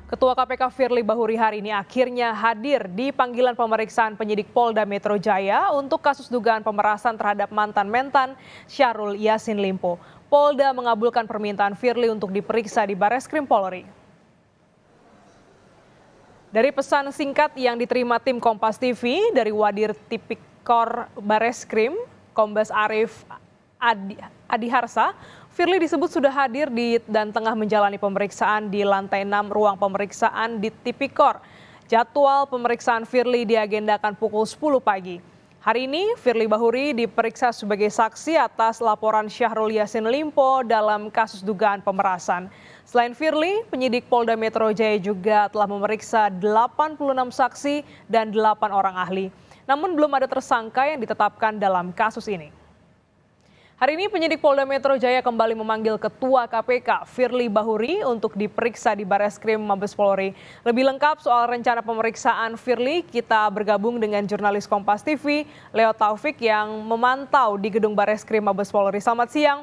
Ketua KPK Firly Bahuri hari ini akhirnya hadir di panggilan pemeriksaan penyidik Polda Metro Jaya untuk kasus dugaan pemerasan terhadap mantan-mentan Syahrul Yassin Limpo. Polda mengabulkan permintaan Firly untuk diperiksa di Bareskrim Polri. Dari pesan singkat yang diterima tim Kompas TV dari Wadir Tipikor Bareskrim, Kombes Arif Adiharsa, Firly disebut sudah hadir dan tengah menjalani pemeriksaan di lantai 6 ruang pemeriksaan di Tipikor. Jadwal pemeriksaan Firly diagendakan pukul 10 pagi. Hari ini Firly Bahuri diperiksa sebagai saksi atas laporan Syahrul Yassin Limpo dalam kasus dugaan pemerasan. Selain Firly, penyidik Polda Metro Jaya juga telah memeriksa 86 saksi dan 8 orang ahli. Namun belum ada tersangka yang ditetapkan dalam kasus ini. Hari ini penyidik Polda Metro Jaya kembali memanggil Ketua KPK Firly Bahuri untuk diperiksa di Bareskrim Mabes Polri. Lebih lengkap soal rencana pemeriksaan Firly, kita bergabung dengan jurnalis Kompas TV, Leo Taufik yang memantau di gedung Bareskrim Mabes Polri. Selamat siang,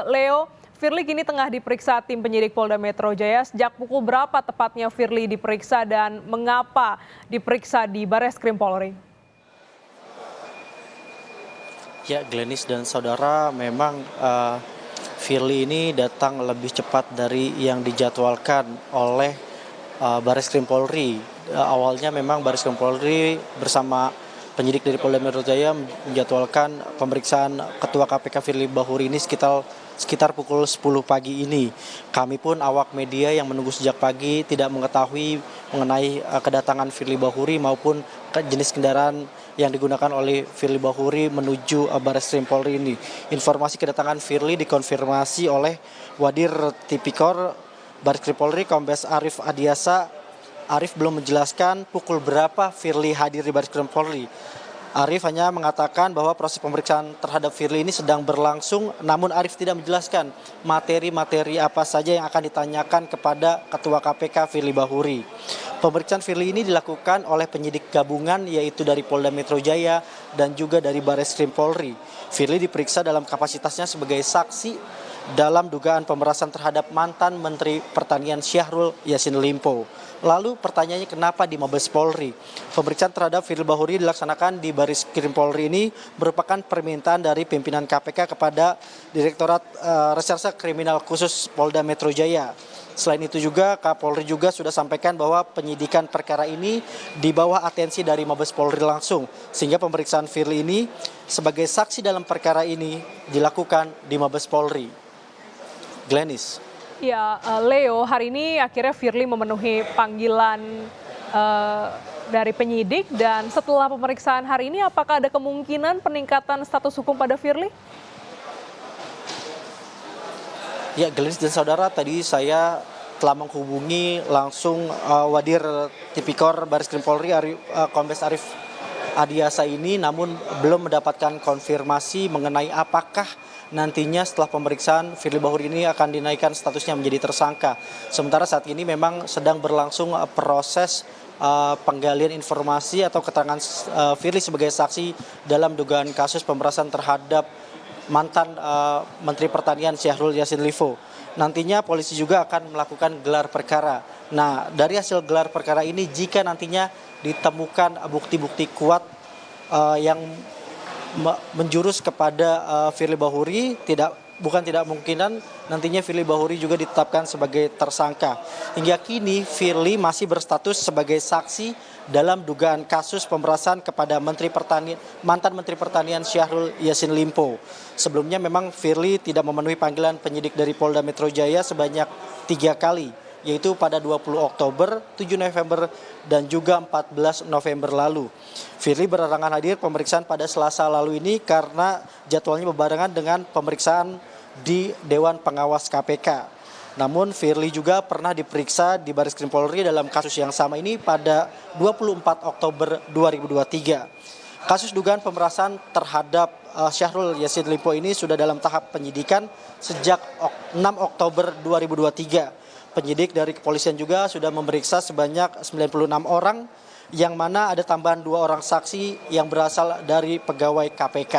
Leo. Firly kini tengah diperiksa tim penyidik Polda Metro Jaya. Sejak pukul berapa tepatnya Firly diperiksa dan mengapa diperiksa di Bareskrim Polri? Ya, Glenis dan saudara, memang Firly ini datang lebih cepat dari yang dijadwalkan oleh Bareskrim Polri. Awalnya memang Bareskrim Polri bersama penyidik dari Polda Metro Jaya menjadwalkan pemeriksaan Ketua KPK Firly Bahuri ini sekitar pukul 10 pagi ini. Kami pun awak media yang menunggu sejak pagi tidak mengetahui mengenai kedatangan Firly Bahuri maupun jenis kendaraan yang digunakan oleh Firly Bahuri menuju Bareskrim Polri ini. Informasi kedatangan Firly dikonfirmasi oleh Wadir Tipikor Bareskrim Polri Kombes Arif Adiharsa. Arif belum menjelaskan pukul berapa Firly hadir di Bareskrim Polri. Arif hanya mengatakan bahwa proses pemeriksaan terhadap Firly ini sedang berlangsung, namun Arif tidak menjelaskan materi-materi apa saja yang akan ditanyakan kepada Ketua KPK Firly Bahuri. Pemeriksaan Firly ini dilakukan oleh penyidik gabungan yaitu dari Polda Metro Jaya dan juga dari Bareskrim Polri. Firly diperiksa dalam kapasitasnya sebagai saksi dalam dugaan pemerasan terhadap mantan Menteri Pertanian Syahrul Yassin Limpo. Lalu pertanyaannya kenapa di Mabes Polri? Pemeriksaan terhadap Firly Bahuri dilaksanakan di Bareskrim Polri ini merupakan permintaan dari pimpinan KPK kepada Direktorat Reserse Kriminal Khusus Polda Metro Jaya. Selain itu juga Kapolri juga sudah sampaikan bahwa penyidikan perkara ini di bawah atensi dari Mabes Polri langsung. Sehingga pemeriksaan Firly ini sebagai saksi dalam perkara ini dilakukan di Mabes Polri. Glenis. Ya, Leo, hari ini akhirnya Firly memenuhi panggilan dari penyidik dan setelah pemeriksaan hari ini apakah ada kemungkinan peningkatan status hukum pada Firly? Ya, Glenis dan saudara, tadi saya telah menghubungi langsung Wadir Tipikor Bareskrim Polri Kombes Arif Adiharsa ini, namun belum mendapatkan konfirmasi mengenai apakah nantinya setelah pemeriksaan Firly Bahuri ini akan dinaikkan statusnya menjadi tersangka. Sementara saat ini memang sedang berlangsung proses penggalian informasi atau keterangan Firly sebagai saksi dalam dugaan kasus pemerasan terhadap mantan Menteri Pertanian Syahrul Yassin Limpo. Nantinya polisi juga akan melakukan gelar perkara. Nah, dari hasil gelar perkara ini jika nantinya ditemukan bukti-bukti kuat yang menjurus kepada Firly Bahuri, bukan tidak mungkinan nantinya Firly Bahuri juga ditetapkan sebagai tersangka. Hingga kini Firly masih berstatus sebagai saksi dalam dugaan kasus pemerasan kepada mantan Menteri Pertanian Syahrul Yassin Limpo. Sebelumnya memang Firly tidak memenuhi panggilan penyidik dari Polda Metro Jaya sebanyak 3 kali, yaitu pada 20 Oktober, 7 November, dan juga 14 November lalu. Firly berhalangan hadir pemeriksaan pada Selasa lalu ini karena jadwalnya berbarengan dengan pemeriksaan di Dewan Pengawas KPK. Namun Firly juga pernah diperiksa di Bareskrim Polri dalam kasus yang sama ini pada 24 Oktober 2023. Kasus dugaan pemerasan terhadap Syahrul Yassin Limpo ini sudah dalam tahap penyidikan sejak 6 Oktober 2023. Penyidik dari kepolisian juga sudah memeriksa sebanyak 96 orang, yang mana ada tambahan 2 orang saksi yang berasal dari pegawai KPK.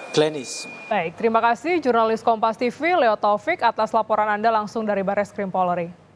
Glenis. Baik, terima kasih jurnalis Kompas TV Leo Taufik atas laporan Anda langsung dari Bareskrim Polri.